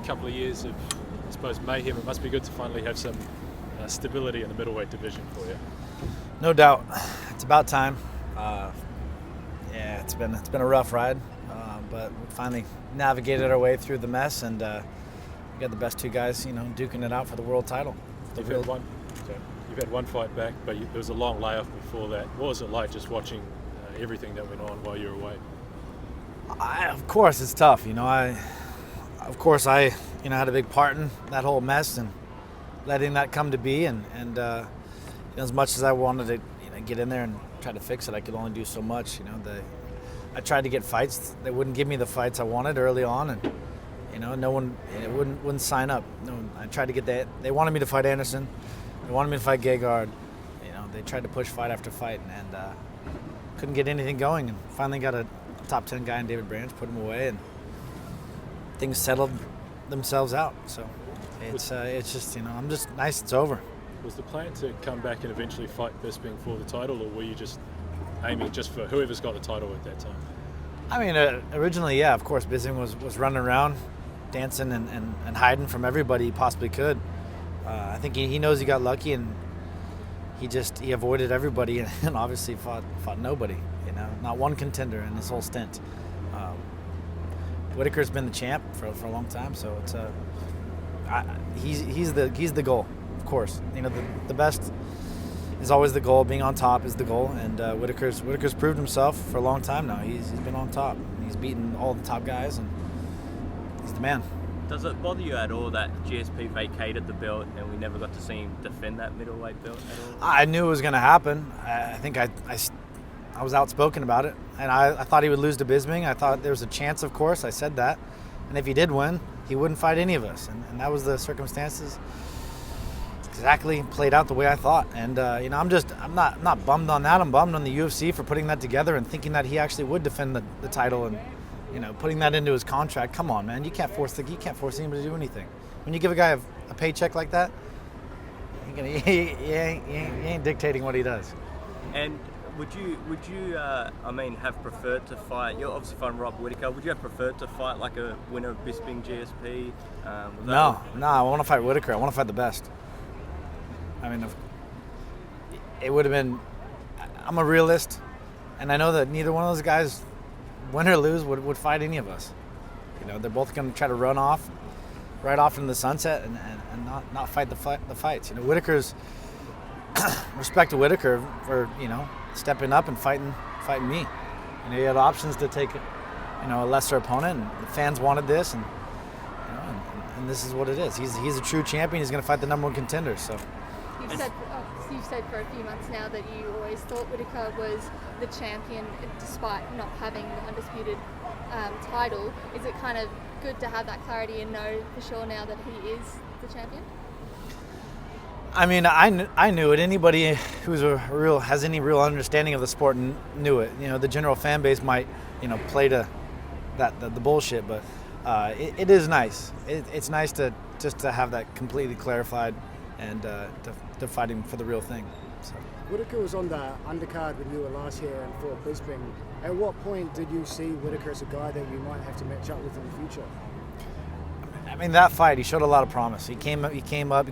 couple of years of, I suppose, mayhem. It must be good to finally have some stability in the middleweight division for you. No doubt, it's about time. It's been a rough ride, but we finally navigated our way through the mess, and we got the best two guys, duking it out for the world title. You've had one fight back, but there was a long layoff before that. What was it like just watching everything that went on while you were away? Of course, it's tough. I had a big part in that whole mess and letting that come to be. And as much as I wanted to, get in there and try to fix it, I could only do so much. I tried to get fights. They wouldn't give me the fights I wanted early on, and no one wouldn't sign up. I tried to get that. They wanted me to fight Anderson. They wanted me to fight Gegard. They tried to push fight after fight, and couldn't get anything going. And finally got a top 10 guy in David Branch, put him away, and things settled themselves out. So it's just I'm just nice it's over. Was the plan to come back and eventually fight Bisping for the title, or were you just aiming just for whoever's got the title at that time? I mean, originally, yeah, of course, Bisping was running around, dancing and hiding from everybody he possibly could. I think he knows he got lucky, and he avoided everybody and obviously fought nobody. Not one contender in this whole stint. Whittaker's been the champ for a long time, so it's he's the goal, of course. The best is always the goal. Being on top is the goal, and Whittaker's proved himself for a long time now. He's been on top. He's beaten all the top guys, and he's the man. Does it bother you at all that GSP vacated the belt and we never got to see him defend that middleweight belt at all? I knew it was going to happen. I think I was outspoken about it, and I thought he would lose to Bisping. I thought there was a chance, of course. I said that, and if he did win, he wouldn't fight any of us, and that was the circumstances. Exactly played out the way I thought, and I'm not bummed on that. I'm bummed on the UFC for putting that together and thinking that he actually would defend the title, and putting that into his contract. Come on, man, you can't force anybody to do anything. When you give a guy a paycheck like that, you ain't dictating what he does. And would you have preferred to fight? You're obviously fighting Robert Whittaker. Would you have preferred to fight like a winner of Bisping GSP? No, I want to fight Whittaker. I want to fight the best. I mean, it would have been. I'm a realist, and I know that neither one of those guys, win or lose, would fight any of us. They're both going to try to run off, right off into the sunset, and not fight the fights. Whittaker's respect to Whittaker for stepping up and fighting me. He had options to take a lesser opponent, and the fans wanted this, and this is what it is. He's a true champion. He's going to fight the number one contender. So. You've said for a few months now that you always thought Whittaker was the champion despite not having the undisputed title. Is it kind of good to have that clarity and know for sure now that he is the champion? I mean, I knew it. Anybody who's has any real understanding of the sport knew it. The general fan base might play to the bullshit, but it is nice. It's nice to have that completely clarified and to fight him for the real thing. So. Whittaker was on the undercard when you were last year and fought Bisping. At what point did you see Whittaker as a guy that you might have to match up with in the future? I mean, that fight, he showed a lot of promise. He came up, he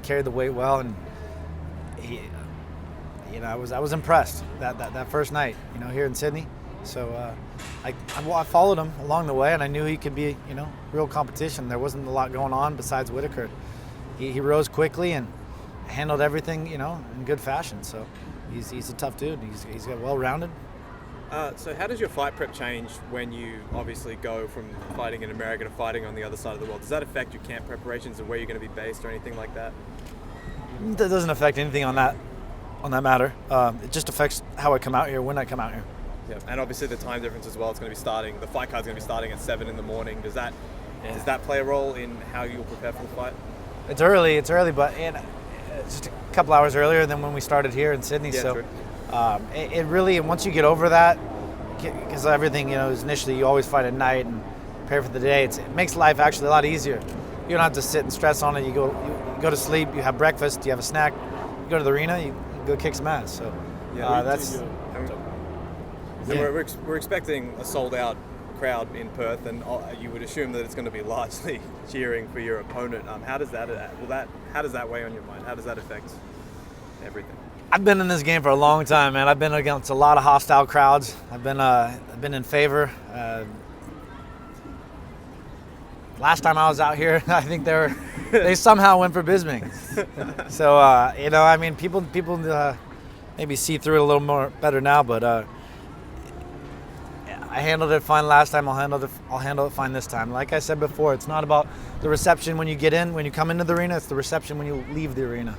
carried the weight well, and I was impressed that first night, here in Sydney. So I followed him along the way, and I knew he could be, real competition. There wasn't a lot going on besides Whittaker. He rose quickly and handled everything, in good fashion. So he's a tough dude. He's got well-rounded. So how does your fight prep change when you obviously go from fighting in America to fighting on the other side of the world? Does that affect your camp preparations and where you're going to be based or anything like that? That doesn't affect anything on that matter. It just affects how I come out here, when I come out here. Yeah, and obviously the time difference as well. It's going to be starting. The fight card's going to be starting at 7 a.m. Does that play a role in how you'll prepare for the fight? It's early, but just a couple hours earlier than when we started here in Sydney. Yeah, so true. It really, once you get over that, because everything is initially you always fight at night and prepare for the day. It makes life actually a lot easier. You don't have to sit and stress on it. You go to sleep. You have breakfast. You have a snack. You go to the arena. You go kick some ass. So we're expecting a sold-out crowd in Perth, and you would assume that it's going to be largely cheering for your opponent. How does that weigh on your mind? How does that affect everything? I've been in this game for a long time, man. I've been against a lot of hostile crowds. I've been in favor. Last time I was out here, I think they somehow went for Bisping. So you know, I mean, people maybe see through it a little more better now, but I handled it fine last time. I'll handle it fine this time. Like I said before, it's not about the reception when you get in, when you come into the arena. It's the reception when you leave the arena.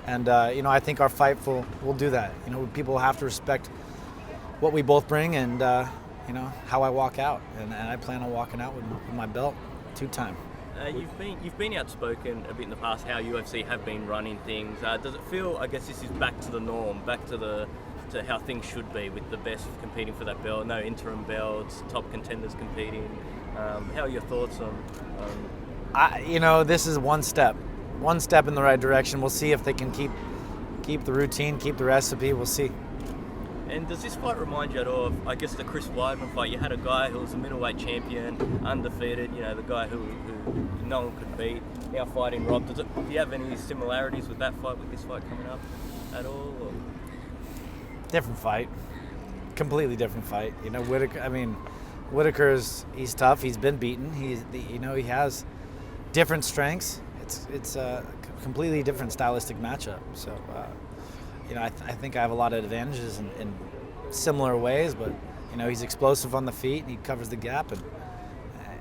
And you know, I think our fight will do that. You know, people have to respect what we both bring, and you know, how I walk out. And I plan on walking out with my belt 2-time. You've been outspoken a bit in the past how UFC have been running things. Does it feel, I guess this is back to the norm, back to how things should be, with the best competing for that belt, no interim belts, top contenders competing? How are your thoughts on? You know, this is one step in the right direction. We'll see if they can keep the routine, keep the recipe. We'll see. And does this fight remind you at all of, I guess, the Chris Weidman fight? You had a guy who was a middleweight champion, undefeated, you know, the guy who no one could beat, now fighting Rob. Do you have any similarities with that fight, with this fight coming up at all? Or? Different fight. Completely different fight. You know, Whittaker's, he's tough. He's been beaten. You know, he has different strengths. It's a completely different stylistic matchup. So, you know, I think I have a lot of advantages in similar ways, but, you know, he's explosive on the feet and he covers the gap. And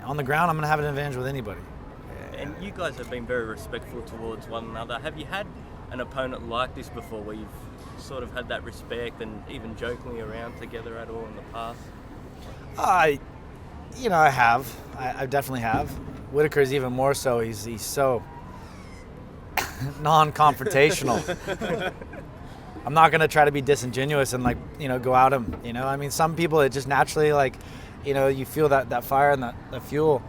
on the ground, I'm going to have an advantage with anybody. And you guys have been very respectful towards one another. Have you had an opponent like this before, where you've sort of had that respect and even jokingly around together at all in the past? You know, I have. I definitely have. Whittaker's even more so. He's so non-confrontational. I'm not going to try to be disingenuous and, like, you know, go out him. You know, I mean, some people, it just naturally, like, you know, you feel that fire and that fuel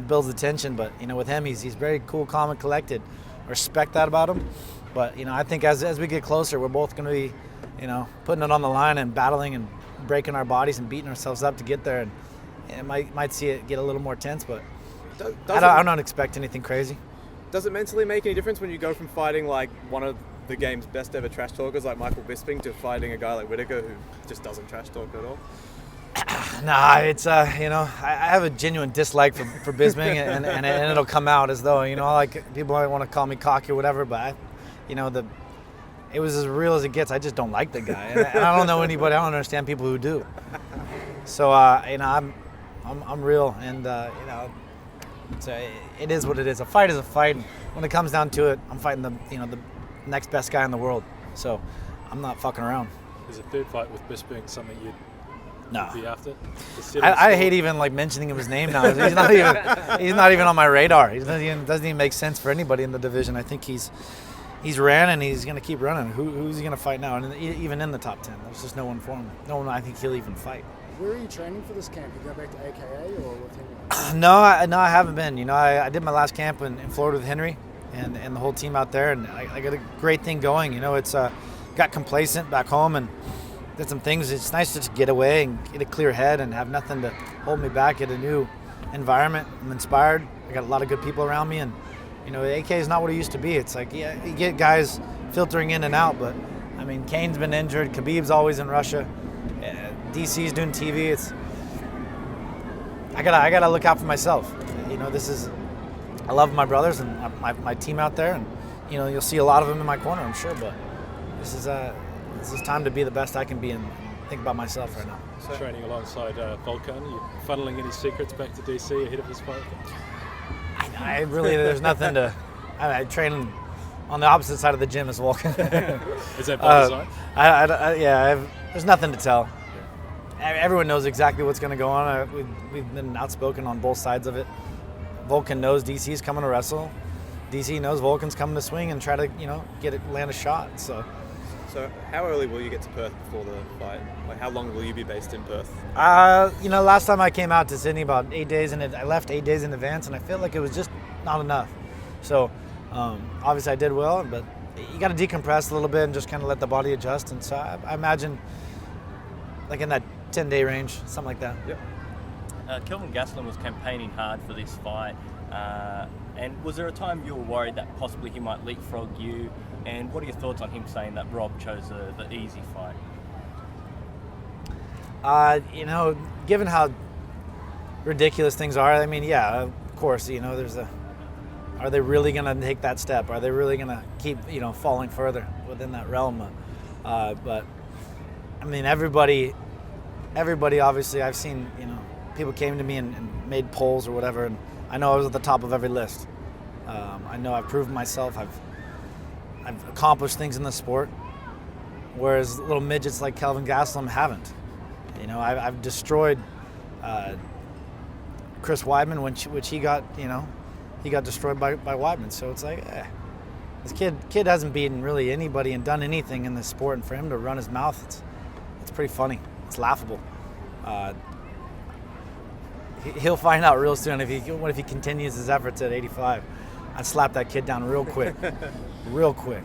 builds the tension. But, you know, with him, he's very cool, calm, and collected. I respect that about him. But, you know, I think as we get closer, we're both going to be, you know, putting it on the line and battling and breaking our bodies and beating ourselves up to get there. And it might see it get a little more tense, but I don't expect anything crazy. Does it mentally make any difference when you go from fighting like one of the game's best ever trash talkers like Michael Bisping to fighting a guy like Whittaker who just doesn't trash talk at all? Nah, it's you know, I have a genuine dislike for Bisping, and it'll come out as though, you know, like, people might want to call me cocky or whatever, but you know, it was as real as it gets. I just don't like the guy, and I don't know anybody. I don't understand people who do. So you know, I'm real, and you know, it is what it is. A fight is a fight. And when it comes down to it, I'm fighting the next best guy in the world. So I'm not fucking around. Is a third fight with Bisping something you'd be after? I hate even like mentioning his name now. He's not even on my radar. He doesn't even make sense for anybody in the division. I think he's ran and he's going to keep running. Who's he going to fight now? And even in the top 10, there's just no one for him. No one I think he'll even fight. Where are you training for this camp? You go back to AKA or with Henry? No, I haven't been. You know, I did my last camp in Florida with Henry and the whole team out there, and I got a great thing going. You know, it's got complacent back home and did some things. It's nice to just get away and get a clear head and have nothing to hold me back at a new environment. I'm inspired. I got a lot of good people around me, and you know, AK is not what it used to be. It's like, yeah, you get guys filtering in and out, but I mean, Kane's been injured. Khabib's always in Russia. DC's doing TV. I gotta look out for myself. You know, I love my brothers and my team out there, and you know, you'll see a lot of them in my corner, I'm sure. But this is time to be the best I can be and think about myself right now. So, training alongside Volkan, you funneling any secrets back to DC ahead of his fight? I really, there's nothing to. I train on the opposite side of the gym as Volkan. Is that by design? There's nothing to tell. Everyone knows exactly what's going to go on. We've been outspoken on both sides of it. Volkan knows DC's coming to wrestle. DC knows Volkan's coming to swing and try to, you know, land a shot. So how early will you get to Perth before the fight? Like, how long will you be based in Perth? You know, last time I came out to Sydney about 8 days, and I left 8 days in advance, and I feel like it was just not enough. So obviously I did well, but you got to decompress a little bit and just kind of let the body adjust. And so I imagine like in that 10-day range, something like that. Yep. Kelvin Gastelum was campaigning hard for this fight, and was there a time you were worried that possibly he might leapfrog you? And what are your thoughts on him saying that Rob chose the easy fight? Given how ridiculous things are, I mean, yeah, of course, are they really going to take that step? Are they really going to keep, falling further within that realm? But I mean, everybody, obviously, I've seen, people came to me and made polls or whatever, and I know I was at the top of every list. I know I've proven myself. I've accomplished things in the sport, whereas little midgets like Kelvin Gastelum haven't. I've destroyed Chris Weidman, which he got, he got destroyed by Weidman. So it's like, this kid hasn't beaten really anybody and done anything in this sport, and for him to run his mouth, it's pretty funny. It's laughable. He'll find out real soon if he continues his efforts at 85. I'd slap that kid down real quick, real quick.